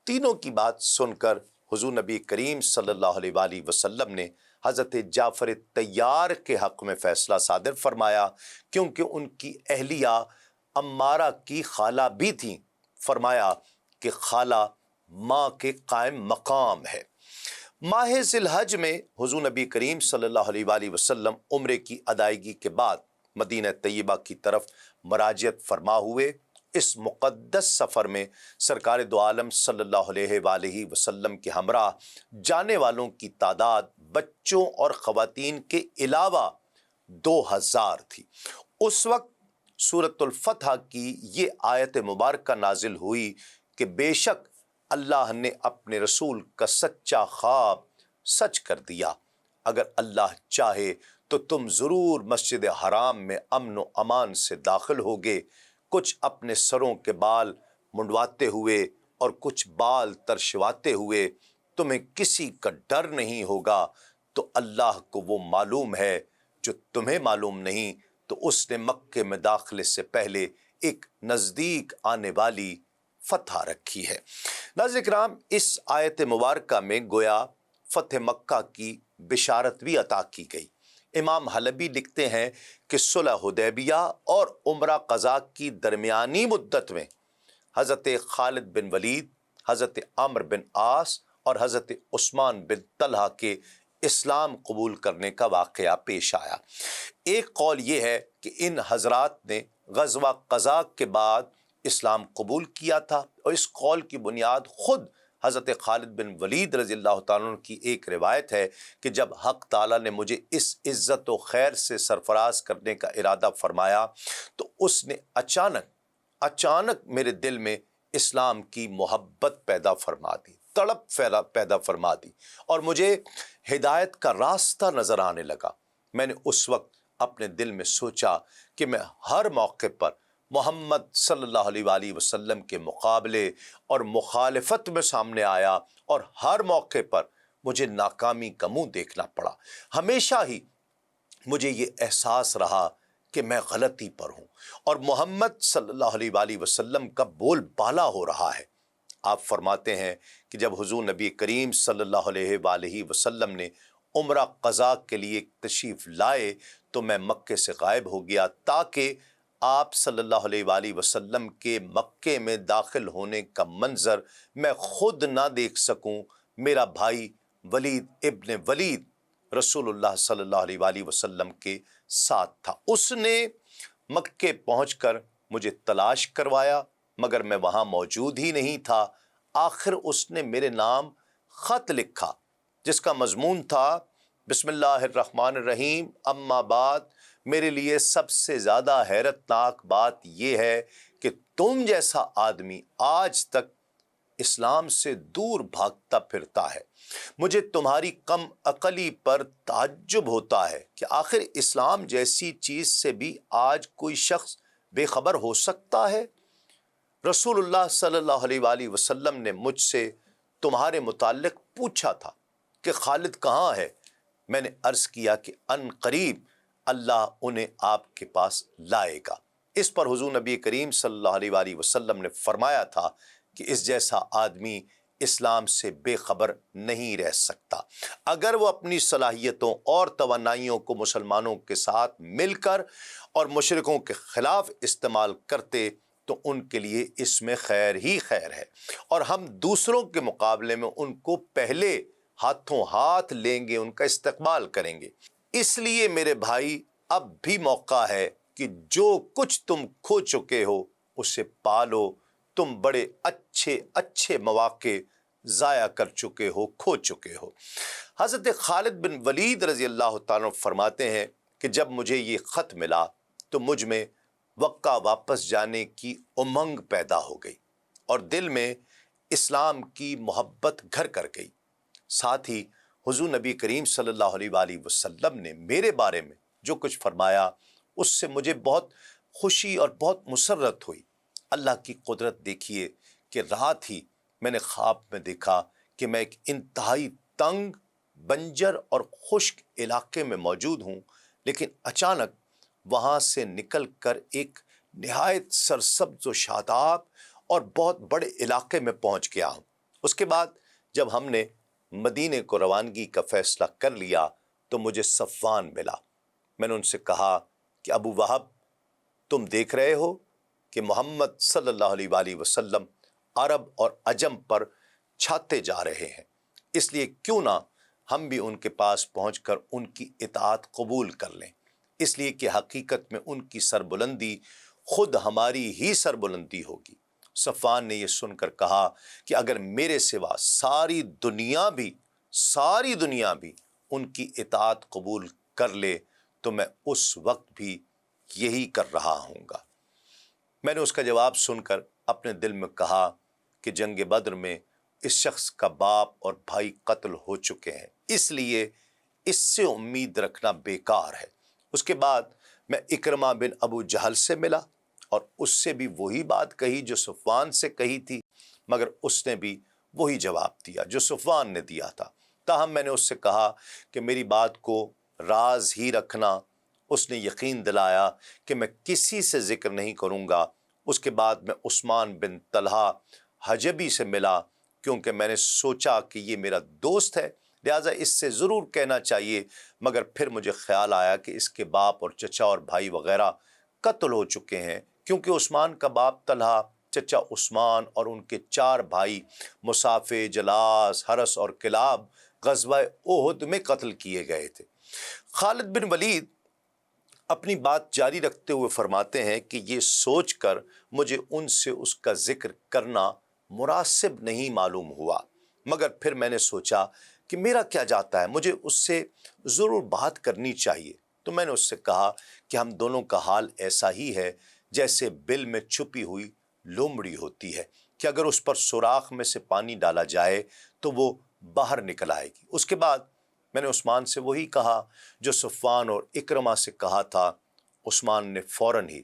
S1: تینوں کی بات سن کر حضور نبی کریم صلی اللہ علیہ وآلہ وسلم نے حضرت جعفر طیار کے حق میں فیصلہ صادر فرمایا، کیونکہ ان کی اہلیہ عمارہ کی خالہ بھی تھیں۔ فرمایا کہ خالہ ماں کے قائم مقام ہے۔ ماہ ذی الحج میں حضور نبی کریم صلی اللہ علیہ وآلہ وسلم عمرے کی ادائیگی کے بعد مدینہ طیبہ کی طرف مراجعت فرما ہوئے۔ اس مقدس سفر میں سرکار دو عالم صلی اللہ علیہ وآلہ وسلم کے ہمراہ جانے والوں کی تعداد بچوں اور خواتین کے علاوہ 2000 تھی۔ اس وقت سورۃ الفتح کی یہ آیت مبارکہ نازل ہوئی کہ بے شک اللہ نے اپنے رسول کا سچا خواب سچ کر دیا، اگر اللہ چاہے تو تم ضرور مسجد حرام میں امن و امان سے داخل ہوگے، کچھ اپنے سروں کے بال منڈواتے ہوئے اور کچھ بال ترشواتے ہوئے، تمہیں کسی کا ڈر نہیں ہوگا، تو اللہ کو وہ معلوم ہے جو تمہیں معلوم نہیں، تو اس نے مکے میں داخلے سے پہلے ایک نزدیک آنے والی فتح رکھی ہے۔ ناظرین کرام، اس آیت مبارکہ میں گویا فتح مکہ کی بشارت بھی عطا کی گئی۔ امام حلبی لکھتے ہیں کہ صلح حدیبیہ اور عمرہ قضا کی درمیانی مدت میں حضرت خالد بن ولید، حضرت عمرو بن عاص اور حضرت عثمان بن طلحہ کے اسلام قبول کرنے کا واقعہ پیش آیا۔ ایک قول یہ ہے کہ ان حضرات نے غزوہ قضا کے بعد اسلام قبول کیا تھا، اور اس قول کی بنیاد خود حضرت خالد بن ولید رضی اللہ تعالیٰ عنہ کی ایک روایت ہے کہ جب حق تعالیٰ نے مجھے اس عزت و خیر سے سرفراز کرنے کا ارادہ فرمایا تو اس نے اچانک میرے دل میں اسلام کی محبت پیدا فرما دی، تڑپ پیدا فرما دی، اور مجھے ہدایت کا راستہ نظر آنے لگا۔ میں نے اس وقت اپنے دل میں سوچا کہ میں ہر موقع پر محمد صلی اللہ علیہ وآلہ وسلم کے مقابلے اور مخالفت میں سامنے آیا، اور ہر موقع پر مجھے ناکامی کا منہ دیکھنا پڑا۔ ہمیشہ ہی مجھے یہ احساس رہا کہ میں غلطی پر ہوں اور محمد صلی اللہ علیہ وآلہ وسلم کا بول بالا ہو رہا ہے۔ آپ فرماتے ہیں کہ جب حضور نبی کریم صلی اللہ علیہ وآلہ وسلم نے عمرہ قضا کے لیے تشریف لائے تو میں مکے سے غائب ہو گیا، تاکہ آپ صلی اللہ علیہ وآلہ وسلم کے مکے میں داخل ہونے کا منظر میں خود نہ دیکھ سکوں۔ میرا بھائی ولید ابن ولید رسول اللہ صلی اللہ علیہ وآلہ وسلم کے ساتھ تھا۔ اس نے مکے پہنچ کر مجھے تلاش کروایا، مگر میں وہاں موجود ہی نہیں تھا۔ آخر اس نے میرے نام خط لکھا جس کا مضمون تھا بسم اللہ الرحمن الرحیم، اما بعد۔ میرے لیے سب سے زیادہ حیرت ناک بات یہ ہے کہ تم جیسا آدمی آج تک اسلام سے دور بھاگتا پھرتا ہے۔ مجھے تمہاری کم عقلی پر تعجب ہوتا ہے کہ آخر اسلام جیسی چیز سے بھی آج کوئی شخص بے خبر ہو سکتا ہے۔ رسول اللہ صلی اللہ علیہ وآلہ وسلم نے مجھ سے تمہارے متعلق پوچھا تھا کہ خالد کہاں ہے؟ میں نے عرض کیا کہ ان قریب اللہ انہیں آپ کے پاس لائے گا۔ اس پر حضور نبی کریم صلی اللہ علیہ وآلہ وسلم نے فرمایا تھا کہ اس جیسا آدمی اسلام سے بے خبر نہیں رہ سکتا۔ اگر وہ اپنی صلاحیتوں اور توانائیوں کو مسلمانوں کے ساتھ مل کر اور مشرکوں کے خلاف استعمال کرتے تو ان کے لیے اس میں خیر ہی خیر ہے، اور ہم دوسروں کے مقابلے میں ان کو پہلے ہاتھوں ہاتھ لیں گے، ان کا استقبال کریں گے۔ اس لیے میرے بھائی، اب بھی موقع ہے کہ جو کچھ تم کھو چکے ہو اسے پالو۔ تم بڑے اچھے مواقع ضائع کر چکے ہو، کھو چکے ہو۔ حضرت خالد بن ولید رضی اللہ تعالیٰ فرماتے ہیں کہ جب مجھے یہ خط ملا تو مجھ میں وقع واپس جانے کی امنگ پیدا ہو گئی اور دل میں اسلام کی محبت گھر کر گئی۔ ساتھ ہی حضور نبی کریم صلی اللہ علیہ وآلہ وسلم نے میرے بارے میں جو کچھ فرمایا اس سے مجھے بہت خوشی اور بہت مسرت ہوئی۔ اللہ کی قدرت دیکھیے کہ رات ہی میں نے خواب میں دیکھا کہ میں ایک انتہائی تنگ، بنجر اور خشک علاقے میں موجود ہوں، لیکن اچانک وہاں سے نکل کر ایک نہایت سرسبز و شاداب اور بہت بڑے علاقے میں پہنچ گیا ہوں۔ اس کے بعد جب ہم نے مدینے کو روانگی کا فیصلہ کر لیا تو مجھے صفوان ملا۔ میں نے ان سے کہا کہ ابو وہب، تم دیکھ رہے ہو کہ محمد صلی اللہ علیہ وآلہ وسلم عرب اور عجم پر چھاتے جا رہے ہیں، اس لیے کیوں نہ ہم بھی ان کے پاس پہنچ کر ان کی اطاعت قبول کر لیں، اس لیے کہ حقیقت میں ان کی سربلندی خود ہماری ہی سربلندی ہوگی۔ صفوان نے یہ سن کر کہا کہ اگر میرے سوا ساری دنیا بھی ان کی اطاعت قبول کر لے تو میں اس وقت بھی یہی کر رہا ہوں گا۔ میں نے اس کا جواب سن کر اپنے دل میں کہا کہ جنگ بدر میں اس شخص کا باپ اور بھائی قتل ہو چکے ہیں، اس لیے اس سے امید رکھنا بیکار ہے۔ اس کے بعد میں اکرمہ بن ابو جہل سے ملا اور اس سے بھی وہی بات کہی جو صفوان سے کہی تھی، مگر اس نے بھی وہی جواب دیا جو صفوان نے دیا تھا۔ تاہم میں نے اس سے کہا کہ میری بات کو راز ہی رکھنا۔ اس نے یقین دلایا کہ میں کسی سے ذکر نہیں کروں گا۔ اس کے بعد میں عثمان بن طلحہ حجبی سے ملا، کیونکہ میں نے سوچا کہ یہ میرا دوست ہے، لہٰذا اس سے ضرور کہنا چاہیے، مگر پھر مجھے خیال آیا کہ اس کے باپ اور چچا اور بھائی وغیرہ قتل ہو چکے ہیں، کیونکہ عثمان کا باپ طلحہ، چچا عثمان اور ان کے 4 بھائی مصافے، جلاس، حرس اور کلاب غزوہ احد میں قتل کیے گئے تھے۔ خالد بن ولید اپنی بات جاری رکھتے ہوئے فرماتے ہیں کہ یہ سوچ کر مجھے ان سے اس کا ذکر کرنا مناسب نہیں معلوم ہوا، مگر پھر میں نے سوچا کہ میرا کیا جاتا ہے، مجھے اس سے ضرور بات کرنی چاہیے۔ تو میں نے اس سے کہا کہ ہم دونوں کا حال ایسا ہی ہے جیسے بل میں چھپی ہوئی لومڑی ہوتی ہے کہ اگر اس پر سوراخ میں سے پانی ڈالا جائے تو وہ باہر نکل آئے گی۔ اس کے بعد میں نے عثمان سے وہی کہا جو صفوان اور اکرمہ سے کہا تھا۔ عثمان نے فوراً ہی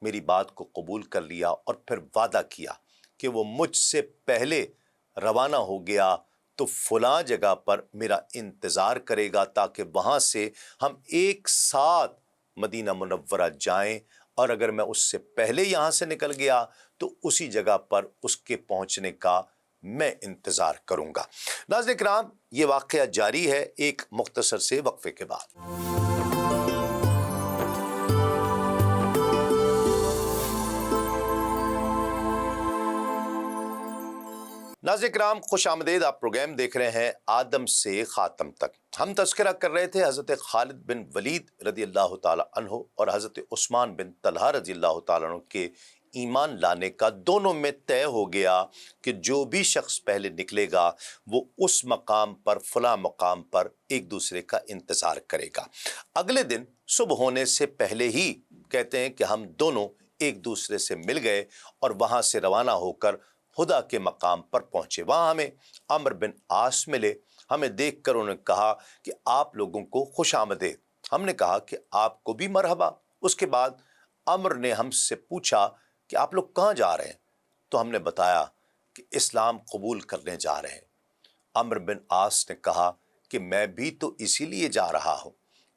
S1: میری بات کو قبول کر لیا اور پھر وعدہ کیا کہ وہ مجھ سے پہلے روانہ ہو گیا تو فلاں جگہ پر میرا انتظار کرے گا تاکہ وہاں سے ہم ایک ساتھ مدینہ منورہ جائیں، اور اگر میں اس سے پہلے یہاں سے نکل گیا تو اسی جگہ پر اس کے پہنچنے کا میں انتظار کروں گا۔ ناظرین کرام، یہ واقعہ جاری ہے ایک مختصر سے وقفے کے بعد۔ ناظرین کرام، خوش آمدید۔ آپ پروگرام دیکھ رہے ہیں آدم سے خاتم تک۔ ہم تذکرہ کر رہے تھے حضرت خالد بن ولید رضی اللہ تعالی عنہ اور حضرت عثمان بن طلحہ رضی اللہ تعالی عنہ کے ایمان لانے کا۔ دونوں میں طے ہو گیا کہ جو بھی شخص پہلے نکلے گا وہ اس مقام پر، فلاں مقام پر ایک دوسرے کا انتظار کرے گا۔ اگلے دن صبح ہونے سے پہلے ہی کہتے ہیں کہ ہم دونوں ایک دوسرے سے مل گئے اور وہاں سے روانہ ہو کر ہدا کے مقام پر پہنچے۔ وہاں ہمیں عمرو بن عاص ملے۔ ہمیں دیکھ کر انہوں نے کہا کہ آپ لوگوں کو خوش آمدید۔ ہم نے کہا کہ آپ کو بھی مرحبا۔ اس کے بعد عمرو نے ہم سے پوچھا کہ آپ لوگ کہاں جا رہے ہیں؟ تو ہم نے بتایا کہ اسلام قبول کرنے جا رہے ہیں۔ عمرو بن عاص نے کہا کہ میں بھی تو اسی لیے جا رہا ہوں۔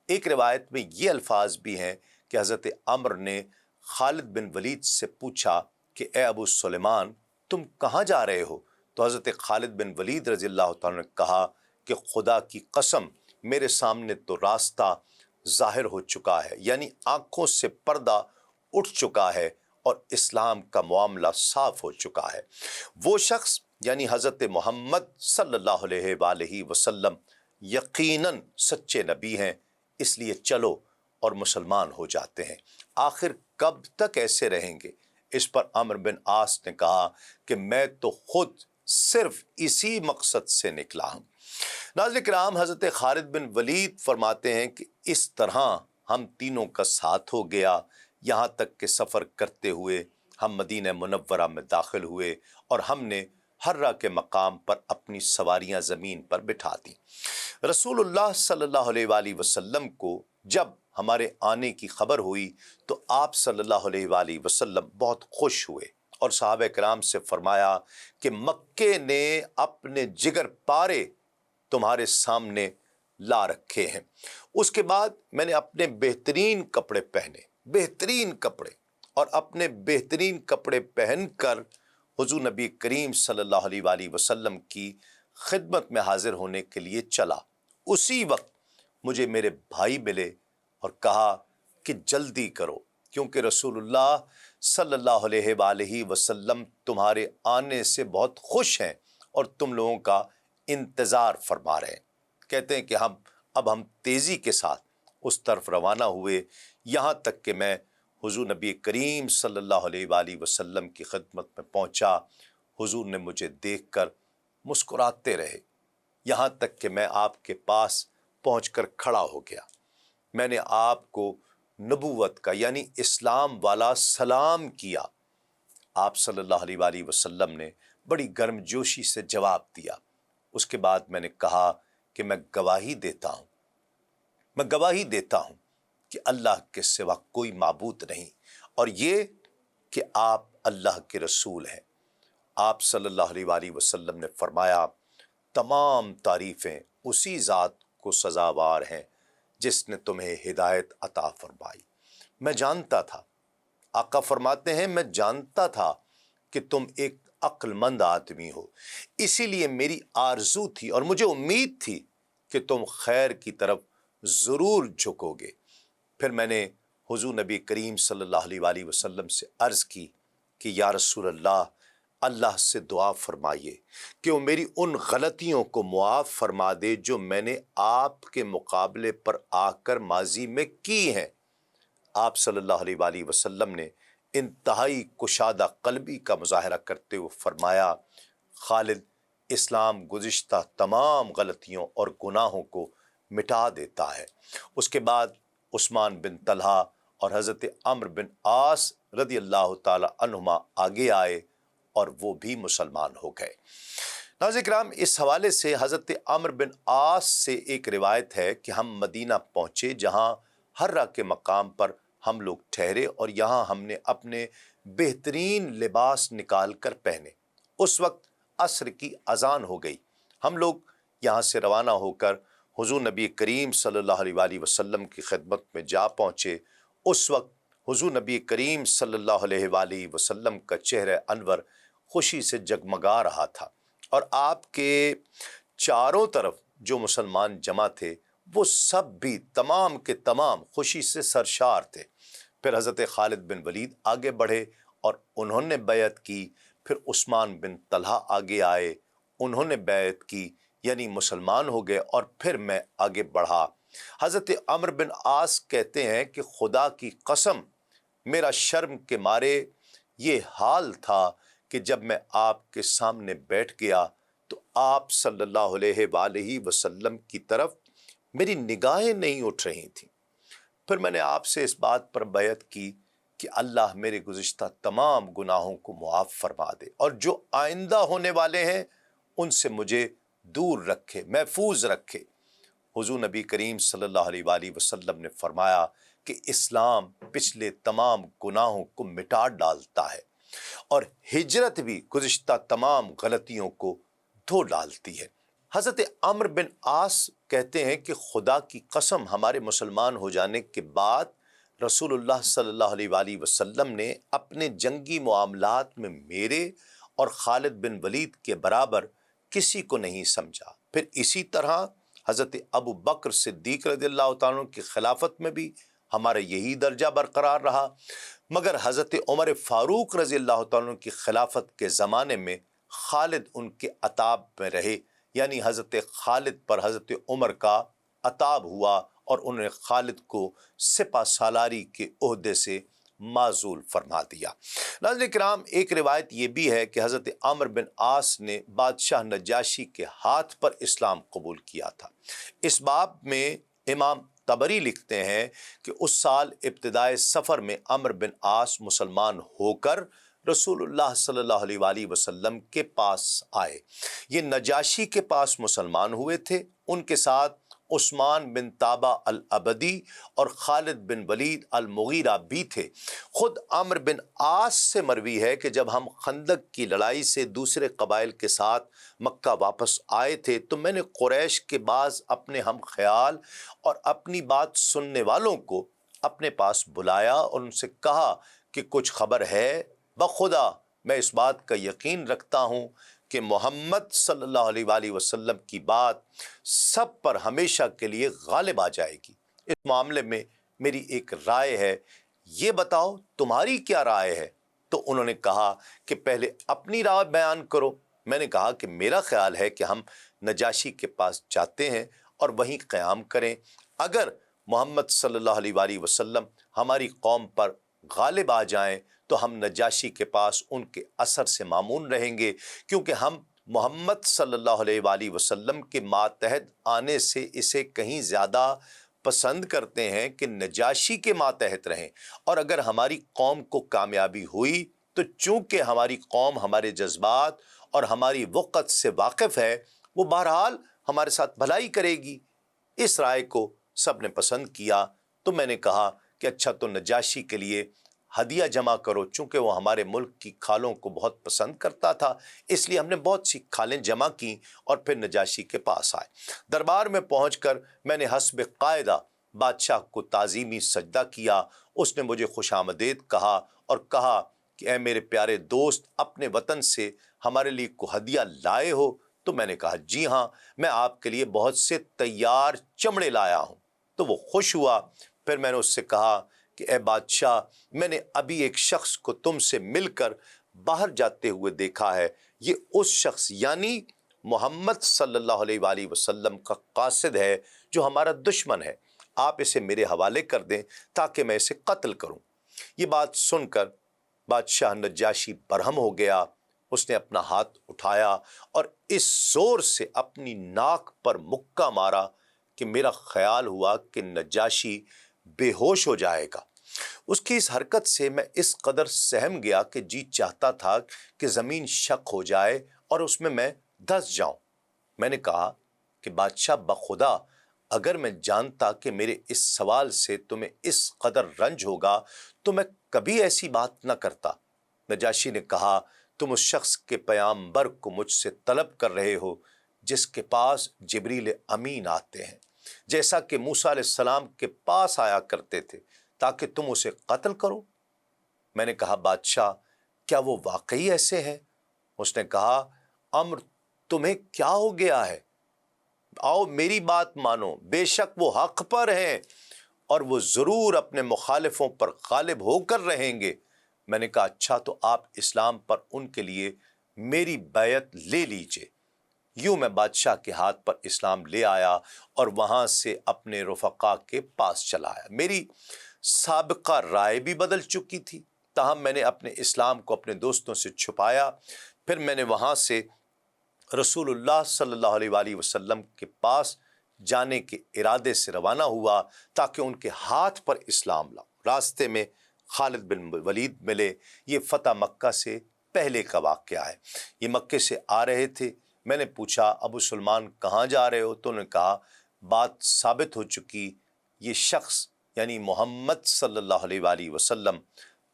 S1: ایک روایت میں یہ الفاظ بھی ہیں کہ حضرت عمرو نے خالد بن ولید سے پوچھا کہ اے ابو سلیمان، تم کہاں جا رہے ہو؟ تو حضرت خالد بن ولید رضی اللہ تعالیٰ نے کہا کہ خدا کی قسم، میرے سامنے تو راستہ ظاہر ہو چکا ہے، یعنی آنکھوں سے پردہ اٹھ چکا ہے اور اسلام کا معاملہ صاف ہو چکا ہے۔ وہ شخص یعنی حضرت محمد صلی اللہ علیہ وآلہ وسلم یقیناً سچے نبی ہیں، اس لیے چلو اور مسلمان ہو جاتے ہیں۔ آخر کب تک ایسے رہیں گے؟ اس پر عمرو بن عاص نے کہا کہ میں تو خود صرف اسی مقصد سے نکلا ہوں۔ ناظرین کرام، حضرت خالد بن ولید فرماتے ہیں کہ اس طرح ہم تینوں کا ساتھ ہو گیا، یہاں تک کہ سفر کرتے ہوئے ہم مدینہ منورہ میں داخل ہوئے اور ہم نے حرہ کے مقام پر اپنی سواریاں زمین پر بٹھا دیں۔ رسول اللہ صلی اللہ علیہ وآلہ وسلم کو جب ہمارے آنے کی خبر ہوئی تو آپ صلی اللہ علیہ وآلہ وسلم بہت خوش ہوئے اور صحابہ کرام سے فرمایا کہ مکے نے اپنے جگر پارے تمہارے سامنے لا رکھے ہیں۔ اس کے بعد میں نے اپنے بہترین کپڑے پہنے، بہترین کپڑے، اور اپنے بہترین کپڑے پہن کر حضور نبی کریم صلی اللہ علیہ وآلہ وسلم کی خدمت میں حاضر ہونے کے لیے چلا۔ اسی وقت مجھے میرے بھائی ملے اور کہا کہ جلدی کرو، کیونکہ رسول اللہ صلی اللہ علیہ وآلہ وسلم تمہارے آنے سے بہت خوش ہیں اور تم لوگوں کا انتظار فرما رہے ہیں۔ کہتے ہیں کہ اب ہم تیزی کے ساتھ اس طرف روانہ ہوئے، یہاں تک کہ میں حضور نبی کریم صلی اللہ علیہ وآلہ وسلم کی خدمت میں پہنچا۔ حضور نے مجھے دیکھ کر مسکراتے رہے، یہاں تک کہ میں آپ کے پاس پہنچ کر کھڑا ہو گیا۔ میں نے آپ کو نبوت کا یعنی اسلام والا سلام کیا۔ آپ صلی اللہ علیہ وآلہ وسلم نے بڑی گرم جوشی سے جواب دیا۔ اس کے بعد میں نے کہا کہ میں گواہی دیتا ہوں کہ اللہ کے سوا کوئی معبود نہیں، اور یہ کہ آپ اللہ کے رسول ہیں۔ آپ صلی اللہ علیہ وآلہ وسلم نے فرمایا، تمام تعریفیں اسی ذات کو سزاوار ہیں جس نے تمہیں ہدایت عطا فرمائی۔ میں جانتا تھا، آقا فرماتے ہیں، میں جانتا تھا کہ تم ایک عقل مند آدمی ہو، اسی لیے میری آرزو تھی اور مجھے امید تھی کہ تم خیر کی طرف ضرور جھکو گے۔ پھر میں نے حضور نبی کریم صلی اللہ علیہ وآلہ وسلم سے عرض کی کہ یا رسول اللہ سے دعا فرمائیے کہ وہ میری ان غلطیوں کو معاف فرما دے جو میں نے آپ کے مقابلے پر آ کر ماضی میں کی ہیں۔ آپ صلی اللہ علیہ وآلہ وسلم نے انتہائی کشادہ قلبی کا مظاہرہ کرتے ہوئے فرمایا، خالد، اسلام گزشتہ تمام غلطیوں اور گناہوں کو مٹا دیتا ہے۔ اس کے بعد عثمان بن طلحہ اور حضرت عمرو بن عاص رضی اللہ تعالی عنہما آگے آئے اور وہ بھی مسلمان ہو گئے۔ ناظرین کرام، اس حوالے سے حضرت عمرو بن عاص سے ایک روایت ہے کہ ہم مدینہ پہنچے، جہاں حرہ کے مقام پر ہم لوگ ٹھہرے اور یہاں ہم نے اپنے بہترین لباس نکال کر پہنے۔ اس وقت عصر کی اذان ہو گئی۔ ہم لوگ یہاں سے روانہ ہو کر حضور نبی کریم صلی اللہ علیہ وآلہ وسلم کی خدمت میں جا پہنچے۔ اس وقت حضور نبی کریم صلی اللہ علیہ وآلہ وسلم کا چہرہ انور خوشی سے جگمگا رہا تھا، اور آپ کے چاروں طرف جو مسلمان جمع تھے وہ سب بھی تمام کے تمام خوشی سے سرشار تھے۔ پھر حضرت خالد بن ولید آگے بڑھے اور انہوں نے بیعت کی۔ پھر عثمان بن طلحہ آگے آئے، انہوں نے بیعت کی، یعنی مسلمان ہو گئے، اور پھر میں آگے بڑھا۔ حضرت عمرو بن عاص کہتے ہیں کہ خدا کی قسم، میرا شرم کے مارے یہ حال تھا کہ جب میں آپ کے سامنے بیٹھ گیا تو آپ صلی اللہ علیہ وآلہ وسلم کی طرف میری نگاہیں نہیں اٹھ رہی تھیں۔ پھر میں نے آپ سے اس بات پر بیعت کی کہ اللہ میرے گزشتہ تمام گناہوں کو معاف فرما دے، اور جو آئندہ ہونے والے ہیں ان سے مجھے دور رکھے، محفوظ رکھے۔ حضور نبی کریم صلی اللہ علیہ وآلہ وسلم نے فرمایا کہ اسلام پچھلے تمام گناہوں کو مٹا ڈالتا ہے، اور ہجرت بھی گزشتہ تمام غلطیوں کو دھو ڈالتی ہے۔ حضرت عمرو بن عاص کہتے ہیں کہ خدا کی قسم، ہمارے مسلمان ہو جانے کے بعد رسول اللہ صلی اللہ علیہ وآلہ وسلم نے اپنے جنگی معاملات میں میرے اور خالد بن ولید کے برابر کسی کو نہیں سمجھا۔ پھر اسی طرح حضرت ابو بکر صدیق رضی اللہ تعالیٰ عنہ کی خلافت میں بھی ہمارا یہی درجہ برقرار رہا، مگر حضرت عمر فاروق رضی اللہ تعالیٰ عنہ کی خلافت کے زمانے میں خالد ان کے عتاب میں رہے، یعنی حضرت خالد پر حضرت عمر کا عتاب ہوا اور انہوں نے خالد کو سپہ سالاری کے عہدے سے معزول فرما دیا۔ ناظرین کرام، ایک روایت یہ بھی ہے کہ حضرت عمرو بن عاص نے بادشاہ نجاشی کے ہاتھ پر اسلام قبول کیا تھا۔ اس باب میں امام طبری لکھتے ہیں کہ اس سال ابتدائے سفر میں عمرو بن عاص مسلمان ہو کر رسول اللہ صلی اللہ علیہ وآلہ وسلم کے پاس آئے۔ یہ نجاشی کے پاس مسلمان ہوئے تھے، ان کے ساتھ عثمان بن طابع الابدی اور خالد بن ولید المغیرہ بھی تھے۔ خود عمرو بن عاص سے مروی ہے کہ جب ہم خندق کی لڑائی سے دوسرے قبائل کے ساتھ مکہ واپس آئے تھے تو میں نے قریش کے بعض اپنے ہم خیال اور اپنی بات سننے والوں کو اپنے پاس بلایا اور ان سے کہا کہ کچھ خبر ہے؟ بخدا میں اس بات کا یقین رکھتا ہوں کہ محمد صلی اللہ علیہ وآلہ وسلم کی بات سب پر ہمیشہ کے لیے غالب آ جائے گی۔ اس معاملے میں میری ایک رائے ہے، یہ بتاؤ تمہاری کیا رائے ہے؟ تو انہوں نے کہا کہ پہلے اپنی رائے بیان کرو۔ میں نے کہا کہ میرا خیال ہے کہ ہم نجاشی کے پاس جاتے ہیں اور وہیں قیام کریں۔ اگر محمد صلی اللہ علیہ وآلہ وسلم ہماری قوم پر غالب آ جائیں تو ہم نجاشی کے پاس ان کے اثر سے مامون رہیں گے، کیونکہ ہم محمد صلی اللہ علیہ وآلہ وسلم کے ماتحت آنے سے اسے کہیں زیادہ پسند کرتے ہیں کہ نجاشی کے ماتحت رہیں۔ اور اگر ہماری قوم کو کامیابی ہوئی تو چونکہ ہماری قوم ہمارے جذبات اور ہماری وقت سے واقف ہے، وہ بہرحال ہمارے ساتھ بھلائی کرے گی۔ اس رائے کو سب نے پسند کیا تو میں نے کہا کہ اچھا تو نجاشی کے لیے ہدیہ جمع کرو، چونکہ وہ ہمارے ملک کی کھالوں کو بہت پسند کرتا تھا، اس لیے ہم نے بہت سی کھالیں جمع کی اور پھر نجاشی کے پاس آئے۔ دربار میں پہنچ کر میں نے حسب قاعدہ بادشاہ کو تعظیمی سجدہ کیا۔ اس نے مجھے خوش آمدید کہا اور کہا کہ اے میرے پیارے دوست، اپنے وطن سے ہمارے لیے کوئی ہدیہ لائے ہو؟ تو میں نے کہا جی ہاں، میں آپ کے لیے بہت سے تیار چمڑے لایا ہوں۔ تو وہ خوش ہوا۔ پھر میں نے اس سے کہا کہ اے بادشاہ، میں نے ابھی ایک شخص کو تم سے مل کر باہر جاتے ہوئے دیکھا ہے، یہ اس شخص یعنی محمد صلی اللہ علیہ وآلہ وسلم کا قاصد ہے جو ہمارا دشمن ہے، آپ اسے میرے حوالے کر دیں تاکہ میں اسے قتل کروں۔ یہ بات سن کر بادشاہ نجاشی برہم ہو گیا۔ اس نے اپنا ہاتھ اٹھایا اور اس زور سے اپنی ناک پر مکہ مارا کہ میرا خیال ہوا کہ نجاشی بے ہوش ہو جائے گا۔ اس کی اس حرکت سے میں اس قدر سہم گیا کہ جی چاہتا تھا کہ زمین شق ہو جائے اور اس میں دھس جاؤں۔ میں نے کہا کہ بادشاہ بخدا، اگر میں جانتا کہ میرے اس سوال سے تمہیں اس قدر رنج ہوگا تو میں کبھی ایسی بات نہ کرتا۔ نجاشی نے کہا تم اس شخص کے پیامبر کو مجھ سے طلب کر رہے ہو جس کے پاس جبریل امین آتے ہیں، جیسا کہ موسیٰ علیہ السلام کے پاس آیا کرتے تھے، تاکہ تم اسے قتل کرو۔ میں نے کہا بادشاہ کیا وہ واقعی ایسے ہیں؟ اس نے کہا امر تمہیں کیا ہو گیا ہے؟ آؤ میری بات مانو، بے شک وہ حق پر ہیں اور وہ ضرور اپنے مخالفوں پر غالب ہو کر رہیں گے۔ میں نے کہا اچھا تو آپ اسلام پر ان کے لیے میری بیعت لے لیجئے۔ یوں میں بادشاہ کے ہاتھ پر اسلام لے آیا اور وہاں سے اپنے رفقا کے پاس چلا آیا۔ میری سابقہ رائے بھی بدل چکی تھی، تاہم میں نے اپنے اسلام کو اپنے دوستوں سے چھپایا۔ پھر میں نے وہاں سے رسول اللہ صلی اللہ علیہ وآلہ وسلم کے پاس جانے کے ارادے سے روانہ ہوا تاکہ ان کے ہاتھ پر اسلام لاؤں۔ راستے میں خالد بن ولید ملے۔ یہ فتح مکہ سے پہلے کا واقعہ ہے۔ یہ مکے سے آ رہے تھے۔ میں نے پوچھا ابو سلمان کہاں جا رہے ہو؟ تو انہوں نے کہا بات ثابت ہو چکی، یہ شخص یعنی محمد صلی اللہ علیہ وآلہ وسلم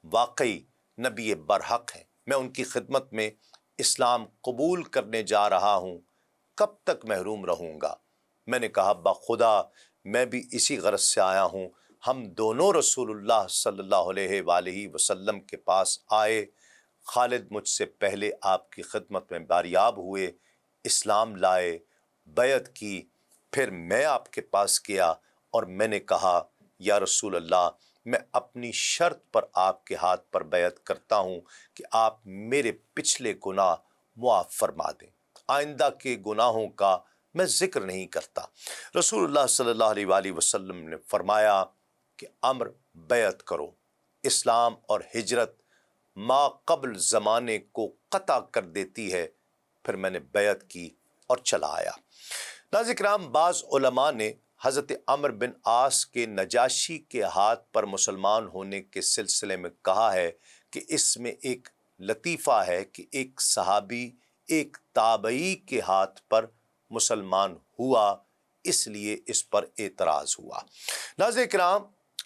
S1: واقعی نبی برحق ہیں، میں ان کی خدمت میں اسلام قبول کرنے جا رہا ہوں، کب تک محروم رہوں گا؟ میں نے کہا بخدا میں بھی اسی غرض سے آیا ہوں، ہم دونوں رسول اللہ صلی اللہ علیہ وآلہ وسلم کے پاس آئے، خالد مجھ سے پہلے آپ کی خدمت میں باریاب ہوئے، اسلام لائے، بیعت کی، پھر میں آپ کے پاس گیا اور میں نے کہا یا رسول اللہ میں اپنی شرط پر آپ کے ہاتھ پر بیعت کرتا ہوں کہ آپ میرے پچھلے گناہ معاف فرما دیں، آئندہ کے گناہوں کا میں ذکر نہیں کرتا۔ رسول اللہ صلی اللہ علیہ وآلہ وسلم نے فرمایا کہ امر بیعت کرو۔ اسلام اور ہجرت ما قبل زمانے کو قطع کر دیتی ہے۔ پھر میں نے بیعت کی اور چلا آیا۔ ناظرین کرام، بعض علماء نے حضرت عمرو بن عاص کے نجاشی کے ہاتھ پر مسلمان ہونے کے سلسلے میں کہا ہے کہ اس میں ایک لطیفہ ہے کہ ایک صحابی ایک تابعی کے ہاتھ پر مسلمان ہوا، اس لیے اس پر اعتراض ہوا۔ ناظرین کرام،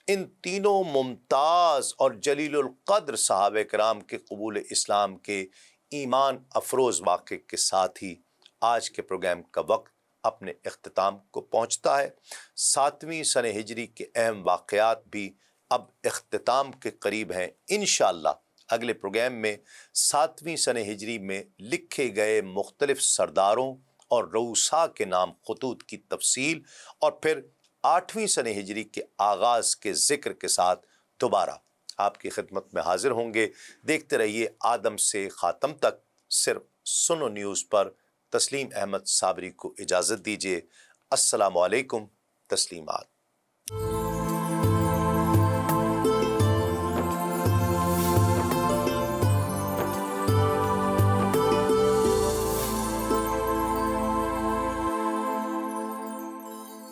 S1: ان تینوں ممتاز اور جلیل القدر صحابہ کرام کے قبول اسلام کے ایمان افروز واقعے کے ساتھ ہی آج کے پروگرام کا وقت اپنے اختتام کو پہنچتا ہے۔ 7ویں سنہ ہجری کے اہم واقعات بھی اب اختتام کے قریب ہیں۔ انشاءاللہ اگلے پروگرام میں 7ویں سنہ ہجری میں لکھے گئے مختلف سرداروں اور رؤسا کے نام خطوط کی تفصیل اور پھر 8ویں سنہ ہجری کے آغاز کے ذکر کے ساتھ دوبارہ آپ کی خدمت میں حاضر ہوں گے۔ دیکھتے رہیے آدم سے خاتم تک صرف سنو نیوز پر۔ تسلیم احمد صابری کو اجازت دیجیے۔ السلام علیکم۔ تسلیمات۔